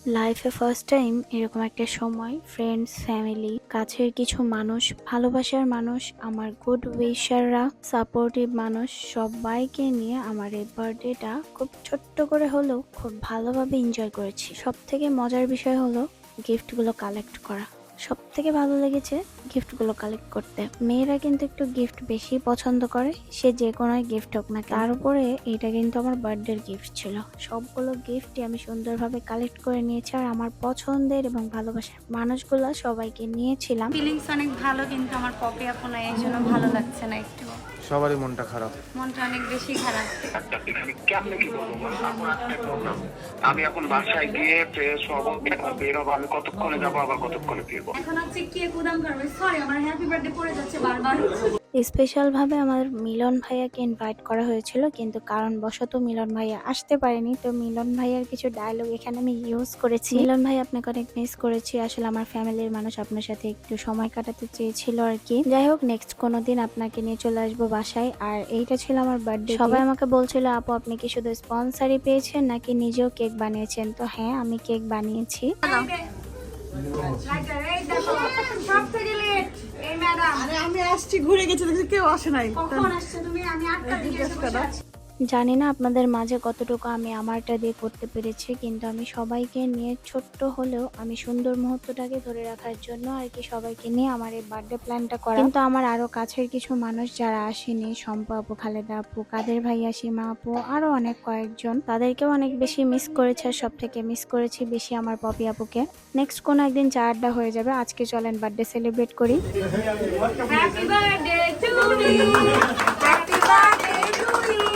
লাইফে first time এরকম একটা সময় ফ্রেন্ডস, ফ্যামিলি, কাছের কিছু মানুষ, ভালোবাসার মানুষ, আমার গুড উইশাররা, সাপোর্টিভ মানুষ সবাইকে নিয়ে আমার এই বার্থডেটা খুব ছোট্ট করে হলেও খুব ভালোভাবে এনজয় করেছি। সব থেকে মজার বিষয় হলো গিফটগুলো কালেক্ট করা। সব থেকে ভালো লেগেছে গিফটগুলো কালেক্ট করতে। মেয়েরা কিন্তু একটু গিফট বেশি পছন্দ করে, সে যে কোনো গিফট হোক না। তার উপরে এটা কিন্তু আমার বার্থডের গিফট ছিল। সবগুলো গিফটই আমি সুন্দরভাবে কালেক্ট করে নিয়েছি, আর আমার পছন্দের এবং ভালোবাসার মানুষগুলো সবাইকে নিয়েছিলাম। ফিলিংস অনেক ভালো, কিন্তু আমার পপি আপু নাই, এই জন্য ভালো লাগছে না। একটু সবারই মনটা খারাপ। মনটা অনেক বেশি খারাপ। আমি কেমনে কি বলবো আমার একটা প্রোগ্রাম, আমি এখন বাসায় গিয়ে ফ্রেশ হবো, বেরোবো, আমি কতক্ষণে যাবো আবার কতক্ষণে ফিরবো। এখন হচ্ছে কে কুদাম করবে, সরি আমার হ্যাপি বার্থডে পড়ে যাচ্ছে বারবার। স্পেশালভাবে আমার মিলন ভাইয়াকে ইনভাইট করা হয়েছিল, কিন্তু কারণবশত মিলন ভাইয়া আসতে পারেনি। তো মিলন ভাইয়ার কিছু ডায়লগ এখানে আমি ইউজ করেছি। মিলন ভাই, আপনাকে অনেক মিস করেছি। আসলে আমার ফ্যামিলির মানুষ আপনার সাথে একটু সময় কাটাতে চেয়েছিল আর কি। যাই হোক, নেক্সট কোনো দিন আপনাকে নিয়ে চলে আসবো বাসায়। আর এইটা ছিল আমার বার্থডে। সবাই আমাকে বলছিল, আপু আপনি কি শুধু স্পন্সারই পেয়েছেন নাকি নিজেও কেক বানিয়েছেন? তো হ্যাঁ, আমি কেক বানিয়েছি। আমি আসছি, ঘুরে গেছে, দেখছি কেউ আসে নাই। কখন আসছো তুমি? আমি 8টার দিকে এসে বসে আছি। জানি না আপনাদের মাঝে কতটুকু আমি আমারটা দিয়ে করতে পেরেছি, কিন্তু আমি সবাইকে নিয়ে ছোট্ট হলেও আমি সুন্দর মুহূর্তটাকে ধরে রাখার জন্য আর কি সবাইকে নিয়ে আমার এই বার্থডে প্ল্যানটা করা। কিন্তু আমার আরো কাছের কিছু মানুষ যারা আসেনি, শম্পা আপু, খালেদা আপু, কাদের ভাইয়া, সীমা আপু, আরো অনেক কয়েকজন, তাদেরকেও অনেক বেশি মিস করেছে। আর সব থেকে মিস করেছি বেশি আমার পপি আপুকে। নেক্সট কোনো একদিন চা আড্ডা হয়ে যাবে। আজকে চলেন বার্থডে সেলিব্রেট করি। Happy birthday to you, happy birthday to you.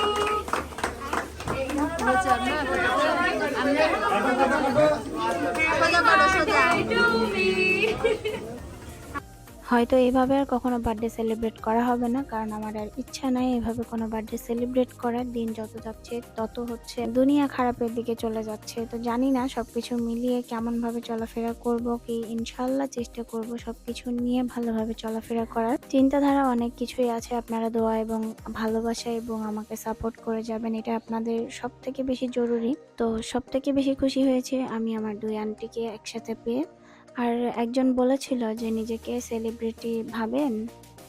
হয়তো এইভাবে আর কখনো বার্থডে সেলিব্রেট করা হবে না, কারণ আমার আর ইচ্ছা নাই এভাবে কোনো বার্থডে সেলিব্রেট করার। দিন যত যাচ্ছে তত হচ্ছে দুনিয়া খারাপের দিকে চলে যাচ্ছে। তো জানি না সবকিছু মিলিয়ে কেমন ভাবে চলাফেরা করব কি। ইনশাল্লাহ চেষ্টা করব সবকিছু নিয়ে ভালোভাবে চলাফেরা করার। চিন্তাধারা অনেক কিছুই আছে। আপনারা দোয়া এবং ভালোবাসা এবং আমাকে সাপোর্ট করে যাবেন, এটা আপনাদের সব থেকে বেশি জরুরি। তো সব থেকে বেশি খুশি হয়েছে আমি আমার দুই আন্টিকে একসাথে পেয়ে। আর একজন বলেছিল যে নিজেকে সেলিব্রিটি ভাবেন।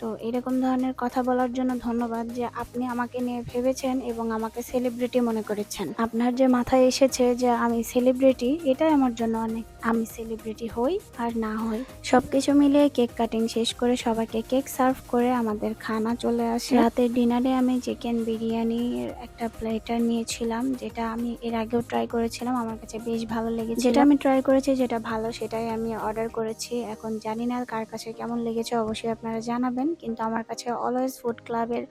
তো এরকম ধরনের কথা বলার জন্য ধন্যবাদ, যে আপনি আমাকে নিয়ে ভেবেছেন এবং আমাকে সেলিব্রিটি মনে করেছেন। আপনার যে মাথায় এসেছে যে আমি সেলিব্রিটি, এটাই আমার জন্য অনেক। আমি সেলিব্রিটি হই আর না হই, সবকিছু মিলিয়ে কেক কাটিং শেষ করে সবাইকে কেক সার্ভ করে আমাদের খানা চলে আসে। রাতের ডিনারে আমি চিকেন বিরিয়ানির একটা প্লেটার নিয়েছিলাম, যেটা আমি এর আগেও ট্রাই করেছিলাম, আমার কাছে বেশ ভালো লেগেছে। যেটা আমি ট্রাই করেছি, যেটা ভালো, সেটাই আমি অর্ডার করেছি। এখন জানি না কার কাছে কেমন লেগেছে, অবশ্যই আপনারা জানাবেন। কিন্তু আমার কাছে অলওয়েজ ফুড ক্লাবের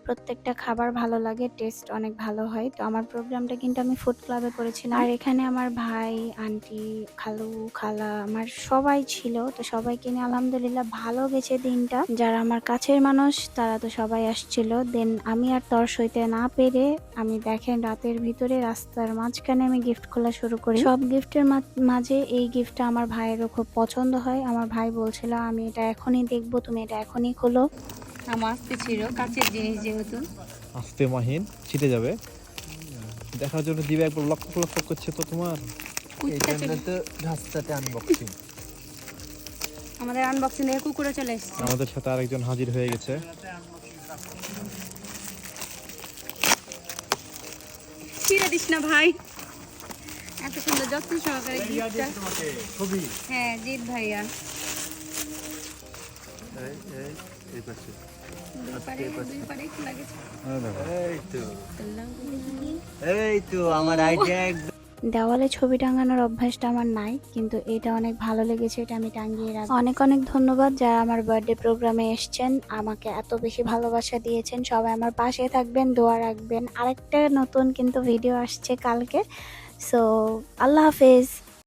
প্রত্যেকটা খাবার ভালো লাগে, টেস্ট অনেক ভালো হয়। তো আমার প্রোগ্রামটা কিন্তু আমি ফুড ক্লাবে করেছিলাম। আর এখানে আমার ভাই, আন্টি, খালু, খালা, আমার সবাই ছিল। তো সবাইকে নিয়ে আলহামদুলিল্লাহ ভালো গেছে দিনটা। যারা আমার কাছের মানুষ তারা তো সবাই আসছিল। দেন আমি আর তর সইতে না পেরে আমি দেখেন রাতের ভিতরে রাস্তার মাঝখানে আমি গিফট খোলা শুরু করি। সব গিফটের মাঝে এই গিফটটা আমার ভাইয়েরও খুব পছন্দ হয়। আমার ভাই বলছিল, আমি এটা এখনই দেখবো, তুমি এটা এখনই খোলো। আমার আজকে ছিল কাছের জিনিস, যেহেতু আস্তে মাহিন ছিটে যাবে, দেখার জন্য দিবে একবার লক্ষ লক্ষ করছে তো তোমার। এই জন্য তো রাস্তাতে আনবক্সিং। আমাদের আনবক্সিং দেখে কুকুরে চলে এসেছে। আমাদের সাথে আরেকজন হাজির হয়ে গেছে। ছিঁড়ে দিস না ভাই, এত সুন্দর যত্ন সহকারে গিফটটা। হ্যাঁ, জিৎ ভাইয়া। দুই পারে একটু লাগেছে। এই তো আমার আইডিয়া। দেওয়ালে ছবি টাঙানোর অভ্যাসটা আমার নাই, কিন্তু এটা অনেক ভালো লেগেছে, এটা আমি টাঙিয়ে রাখবো। অনেক অনেক ধন্যবাদ যারা আমার বার্থডে প্রোগ্রামে এসেছেন, আমাকে এত বেশি ভালোবাসা দিয়েছেন। সবাই আমার পাশে থাকবেন, দোয়া রাখবেন। আরেকটা নতুন কিন্তু ভিডিও আসছে কালকে। সো আল্লাহ হাফেজ।